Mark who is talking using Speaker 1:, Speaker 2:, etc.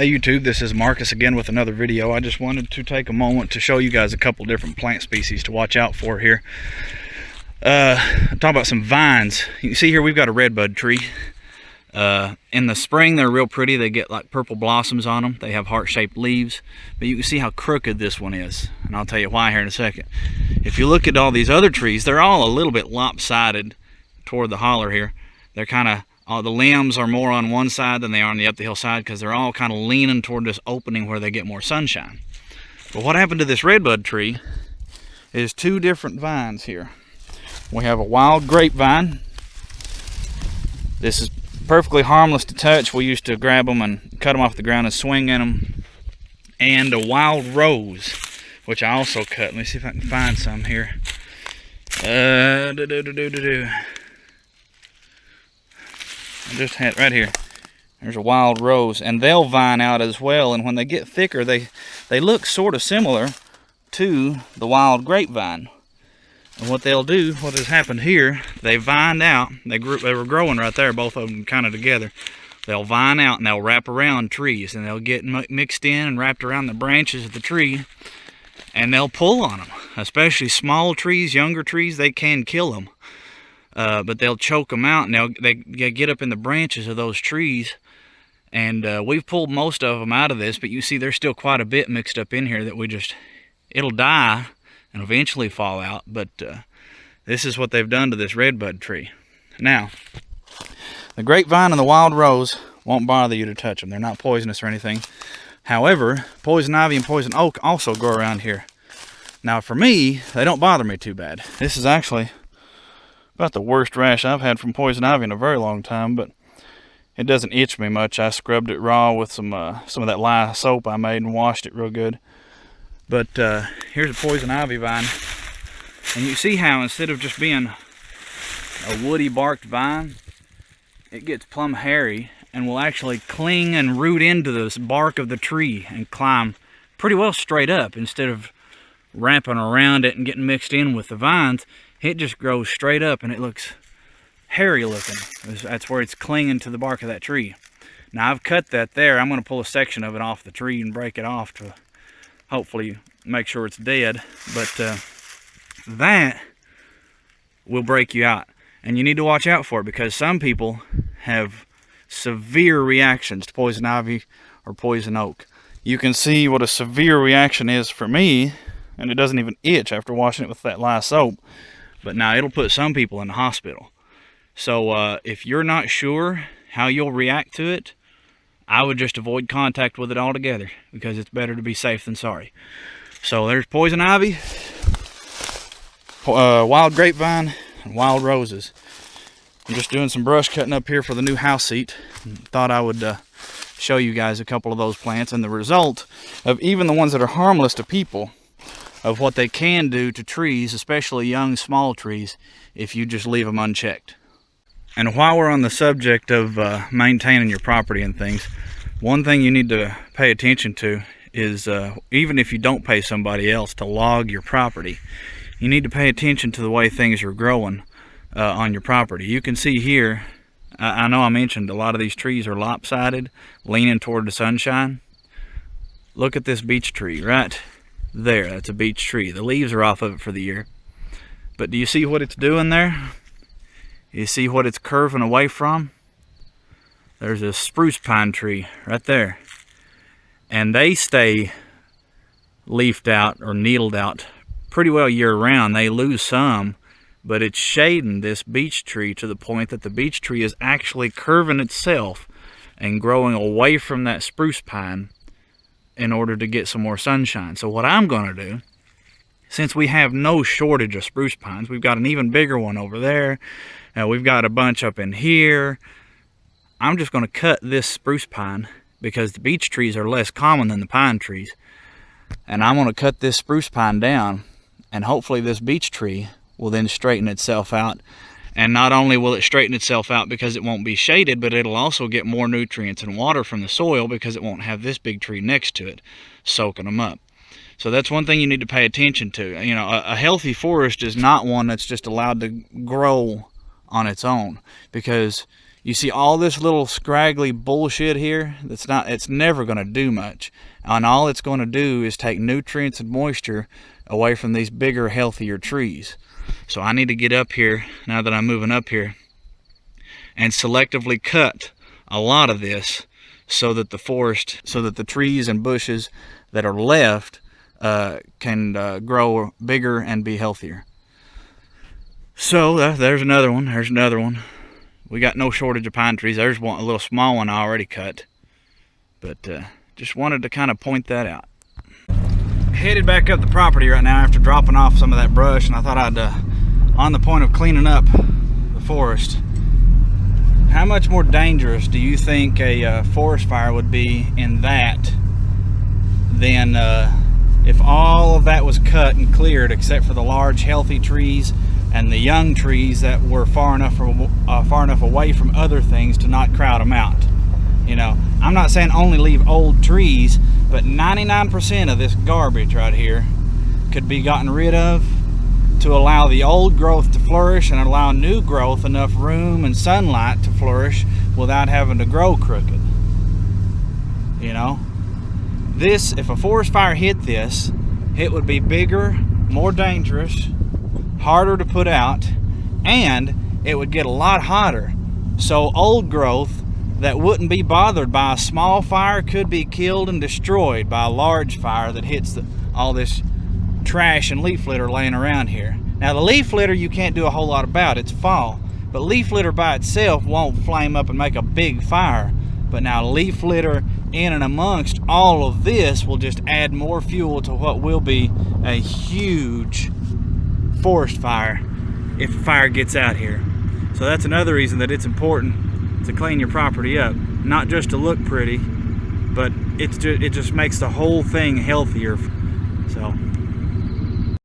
Speaker 1: Hey YouTube, this is Marcus again with another video. I just wanted to take a moment to show you guys a couple different plant species to watch out for here. Talk about some vines. You can see here we've got a redbud tree. In the spring they're real pretty. They get like purple blossoms on them. They have heart-shaped leaves. But you can see how crooked this one is. And I'll tell you why here in a second. If you look at all these other trees, they're all a little bit lopsided toward the holler here. They're kind of the limbs are more on one side than they are on the up the hill side because they're all kind of leaning toward this opening where they get more sunshine. But what happened to this redbud tree is two different vines here. We have a wild grapevine. This is perfectly harmless to touch. We used to grab them and cut them off the ground and swing in them. And a wild rose, which I also cut. Let me see if I can find some here. I just had right here. There's a wild rose, and they'll vine out as well. And when they get thicker, they look sort of similar to the wild grapevine. And what they'll do, what has happened here, they vined out. They were growing right there, both of them kind of together. They'll vine out and they'll wrap around trees, and they'll get mixed in and wrapped around the branches of the tree, and they'll pull on them. Especially small trees, younger trees, they can kill them. But they'll choke them out, and they get up in the branches of those trees. And we've pulled most of them out of this, but you see there's still quite a bit mixed up in here that it'll die and eventually fall out. But this is what they've done to this redbud tree. Now, the grapevine and the wild rose won't bother you to touch them. They're not poisonous or anything. However, poison ivy and poison oak also grow around here. Now for me, they don't bother me too bad. This is actually about the worst rash I've had from poison ivy in a very long time, but it doesn't itch me much. I scrubbed it raw with some of that lye soap I made and washed it real good. But here's a poison ivy vine, and you see how instead of just being a woody barked vine, it gets plumb hairy and will actually cling and root into the bark of the tree and climb pretty well straight up. Instead of wrapping around it and getting mixed in with the vines, it just grows straight up and it looks hairy looking. That's where it's clinging to the bark of that tree. Now I've cut that there. I'm going to pull a section of it off the tree and break it off to hopefully make sure it's dead. But that will break you out. And you need to watch out for it because some people have severe reactions to poison ivy or poison oak. You can see what a severe reaction is for me, and it doesn't even itch after washing it with that lye soap. But now it'll put some people in the hospital. So if you're not sure how you'll react to it, I would just avoid contact with it altogether because it's better to be safe than sorry. So there's poison ivy, wild grapevine, and wild roses. I'm just doing some brush cutting up here for the new house seat. Thought I would show you guys a couple of those plants and the result of even the ones that are harmless to people, of what they can do to trees, especially young, small trees, if you just leave them unchecked. And while we're on the subject of maintaining your property and things, one thing you need to pay attention to is even if you don't pay somebody else to log your property, you need to pay attention to the way things are growing on your property. You can see here, I know I mentioned a lot of these trees are lopsided, leaning toward the sunshine. Look at this beech tree right there. That's a beech tree. The leaves are off of it for the year. But do you see what it's doing there? You see what it's curving away from? There's a spruce pine tree right there. And they stay leafed out or needled out pretty well year round. They lose some, but it's shading this beech tree to the point that the beech tree is actually curving itself and growing away from that spruce pine in order to get some more sunshine. So what I'm going to do, since we have no shortage of spruce pines, we've got an even bigger one over there, we've got a bunch up in here, I'm just going to cut this spruce pine because the beech trees are less common than the pine trees. And I'm going to cut this spruce pine down, and hopefully this beech tree will then straighten itself out. And not only will it straighten itself out because it won't be shaded, but it'll also get more nutrients and water from the soil because it won't have this big tree next to it soaking them up. So that's one thing you need to pay attention to. You know, a healthy forest is not one that's just allowed to grow on its own, because You see all this little scraggly bullshit here? It's never going to do much. And all it's going to do is take nutrients and moisture away from these bigger, healthier trees. So I need to get up here, now that I'm moving up here, and selectively cut a lot of this so that the trees and bushes that are left can grow bigger and be healthier. So there's another one. There's another one. We got no shortage of pine trees. There's one, a little small one I already cut. But just wanted to kind of point that out. Headed back up the property right now after dropping off some of that brush, and I thought I'd, on the point of cleaning up the forest, how much more dangerous do you think a forest fire would be in that than if all of that was cut and cleared except for the large healthy trees and the young trees that were far enough away from other things to not crowd them out? You know, I'm not saying only leave old trees, but 99% of this garbage right here could be gotten rid of to allow the old growth to flourish and allow new growth enough room and sunlight to flourish without having to grow crooked. You know, this, if a forest fire hit this, it would be bigger, more dangerous, harder to put out, and it would get a lot hotter. So old growth that wouldn't be bothered by a small fire could be killed and destroyed by a large fire that hits all this trash and leaf litter laying around here. Now the leaf litter you can't do a whole lot about, it's fall, but leaf litter by itself won't flame up and make a big fire. But now leaf litter in and amongst all of this will just add more fuel to what will be a huge forest fire if a fire gets out here. So that's another reason that it's important to clean your property up, not just to look pretty, but it just makes the whole thing healthier. So